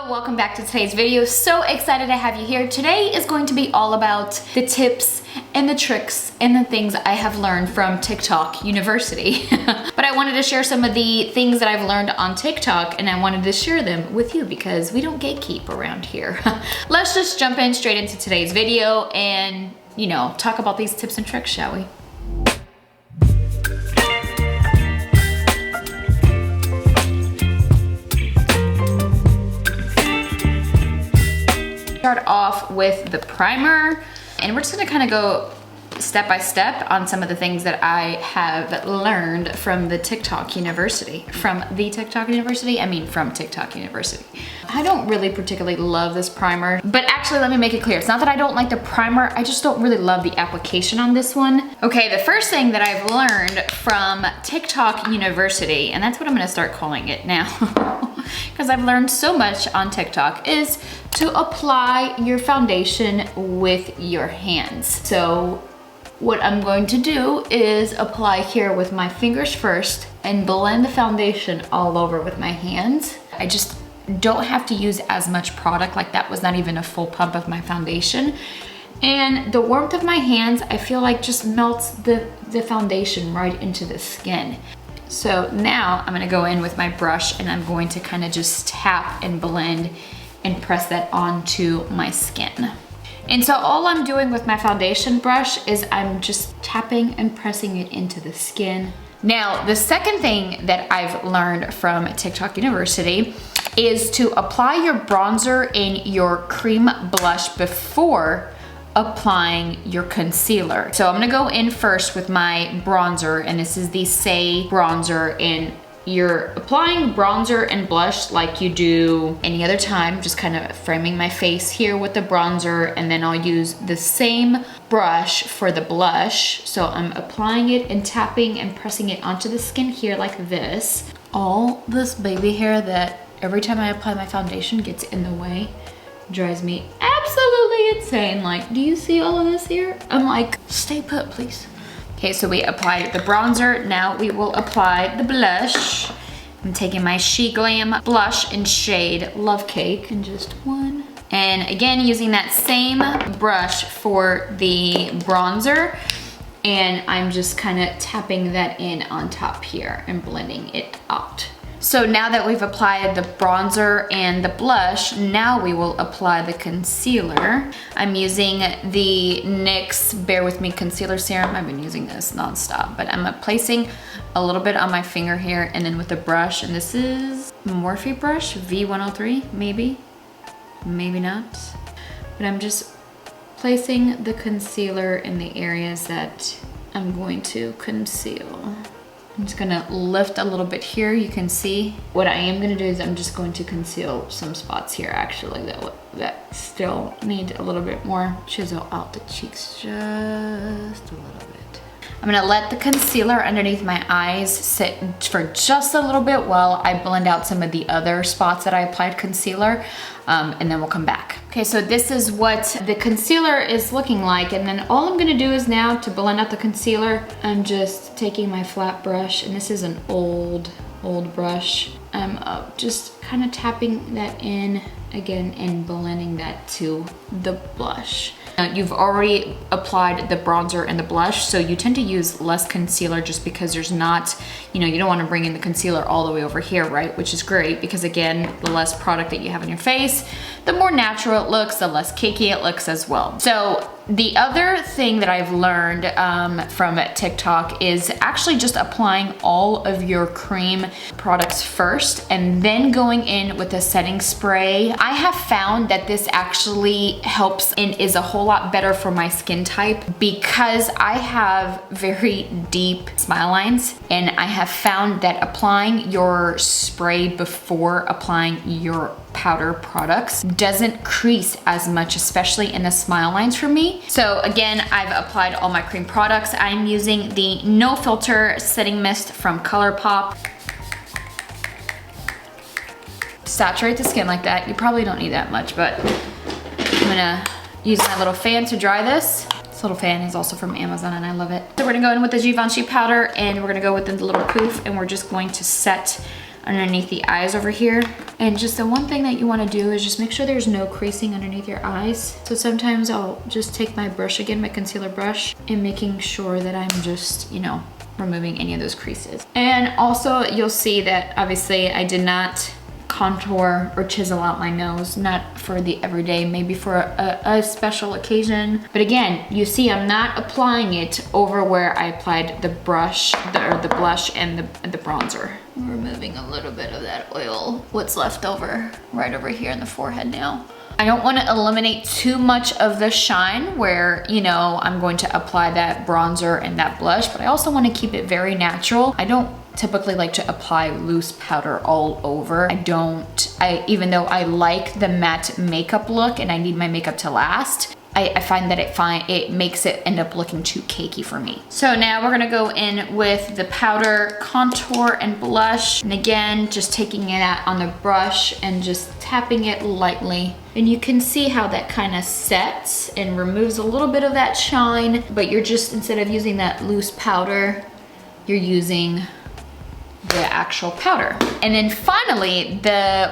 Welcome back to today's video. So excited to have you here. Today is going to be all about the tips and the tricks and the things I have learned from TikTok University. But I wanted to share some of the things that I've learned on TikTok, and I wanted to share them with you because we don't gatekeep around here. Let's just jump in straight into today's video and, you know, talk about these tips and tricks, shall we? Start off with the primer, and we're just gonna kind of go step by step on some of the things that I have learned from the TikTok University. From TikTok University. I don't really particularly love this primer, but actually let me make it clear. It's not that I don't like the primer, I just don't really love the application on this one. Okay, the first thing that I've learned from TikTok University, and that's what I'm gonna start calling it now, because I've learned so much on TikTok, is to apply your foundation with your hands. So what I'm going to do is apply here with my fingers first and blend the foundation all over with my hands. I just don't have to use as much product, like that was not even a full pump of my foundation. And the warmth of my hands, I feel like just melts the foundation right into the skin. So now I'm gonna go in with my brush and I'm going to kind of just tap and blend and press that onto my skin. And so all I'm doing with my foundation brush is I'm just tapping and pressing it into the skin. Now, the second thing that I've learned from TikTok University is to apply your bronzer and your cream blush before applying your concealer. So I'm gonna go in first with my bronzer, and this is the Say bronzer, and you're applying bronzer and blush like you do any other time, just kind of framing my face here with the bronzer, and then I'll use the same brush for the blush. So I'm applying it and tapping and pressing it onto the skin here like this. All this baby hair that every time I apply my foundation gets in the way drives me absolutely insane. Like, do you see all of this here? I'm like, stay put, please. Okay, so we applied the bronzer. Now we will apply the blush. I'm taking my She Glam blush in shade Love Cake, and just one. And again, using that same brush for the bronzer, and I'm just kind of tapping that in on top here and blending it out. So now that we've applied the bronzer and the blush, now we will apply the concealer. I'm using the NYX Bare With Me Concealer Serum. I've been using this nonstop, but I'm placing a little bit on my finger here and then with the brush, and this is Morphe brush, V103, maybe not. But I'm just placing the concealer in the areas that I'm going to conceal. I'm just gonna lift a little bit here. You can see what I am gonna do is I'm just going to conceal some spots here actually that still need a little bit more. Chisel out the cheeks just a little bit. I'm gonna let the concealer underneath my eyes sit for just a little bit while I blend out some of the other spots that I applied concealer, and then we'll come back. Okay, so this is what the concealer is looking like, and then all I'm gonna do is now to blend out the concealer, I'm just taking my flat brush, and this is an old brush. I'm just kind of tapping that in again and blending that to the blush. Now, you've already applied the bronzer and the blush, so you tend to use less concealer just because there's not, you know, you don't want to bring in the concealer all the way over here, right? Which is great because again, the less product that you have on your face, the more natural it looks, the less cakey it looks as well. So the other thing that I've learned from TikTok is actually just applying all of your cream products first and then going in with a setting spray. I have found that this actually helps and is a whole lot better for my skin type because I have very deep smile lines, and I have found that applying your spray before applying your powder products doesn't crease as much, especially in the smile lines for me. So again, I've applied all my cream products. I'm using the No Filter Setting Mist from ColourPop. Saturate the skin like that. You probably don't need that much, but I'm gonna use my little fan to dry this. This little fan is also from Amazon and I love it. So we're gonna go in with the Givenchy powder, and we're gonna go with the little poof, and we're just going to set underneath the eyes over here. And just the one thing that you wanna do is just make sure there's no creasing underneath your eyes. So sometimes I'll just take my brush again, my concealer brush, and making sure that I'm just, you know, removing any of those creases. And also you'll see that obviously I did not contour or chisel out my nose, not for the everyday, maybe for a special occasion. But again, you see I'm not applying it over where I applied the brush, or the blush and the bronzer. I'm removing a little bit of that oil, what's left over, right over here in the forehead now. I don't want to eliminate too much of the shine where, you know, I'm going to apply that bronzer and that blush, but I also want to keep it very natural. I don't typically like to apply loose powder all over. Even though I like the matte makeup look and I need my makeup to last, I find that it makes it end up looking too cakey for me. So now we're gonna go in with the powder, contour, and blush. And again, just taking it out on the brush and just tapping it lightly. And you can see how that kind of sets and removes a little bit of that shine, but you're just, instead of using that loose powder, you're using the actual powder. And then finally,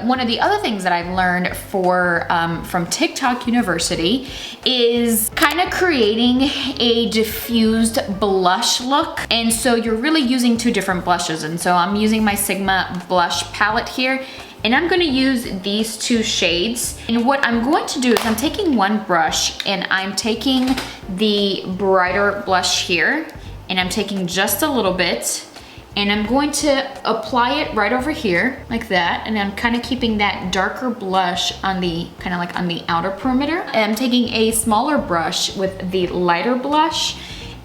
one of the other things that I've learned from TikTok University is kind of creating a diffused blush look. And so you're really using two different blushes. And so I'm using my Sigma blush palette here, and I'm gonna use these two shades. And what I'm going to do is I'm taking one brush and I'm taking the brighter blush here, and I'm taking just a little bit, and I'm going to apply it right over here like that. And I'm kind of keeping that darker blush on the, kind of like on the outer perimeter. And I'm taking a smaller brush with the lighter blush,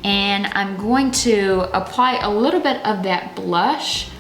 and I'm going to apply a little bit of that blush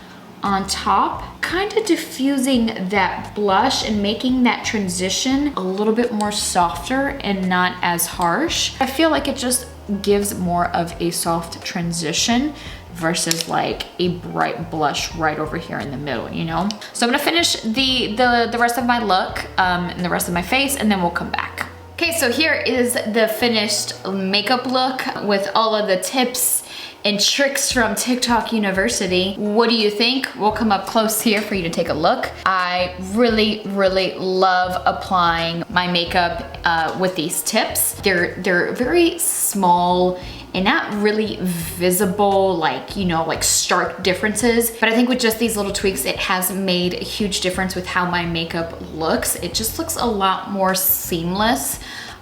on top, kind of diffusing that blush and making that transition a little bit more softer and not as harsh. I feel like it just gives more of a soft transition versus like a bright blush right over here in the middle, you know? So I'm gonna finish the rest of my look and the rest of my face, and then we'll come back. Okay, so here is the finished makeup look with all of the tips and tricks from TikTok University. What do you think? We'll come up close here for you to take a look. I really, really love applying my makeup with these tips. They're very small and not really visible, like, you know, like stark differences. But I think with just these little tweaks, it has made a huge difference with how my makeup looks. It just looks a lot more seamless.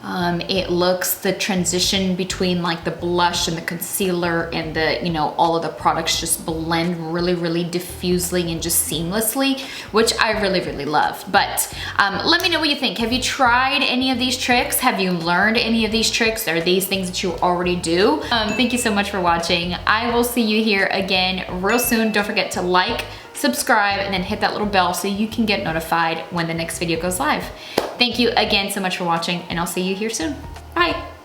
It looks, the transition between like the blush and the concealer and the, you know, all of the products just blend really, really diffusely and just seamlessly, which I really, really love. But let me know what you think. Have you tried any of these tricks? Have you learned any of these tricks? Are these things that you already do? Thank you so much for watching. I will see you here again real soon. Don't forget to like, subscribe, and then hit that little bell so you can get notified when the next video goes live. Thank you again so much for watching, and I'll see you here soon. Bye.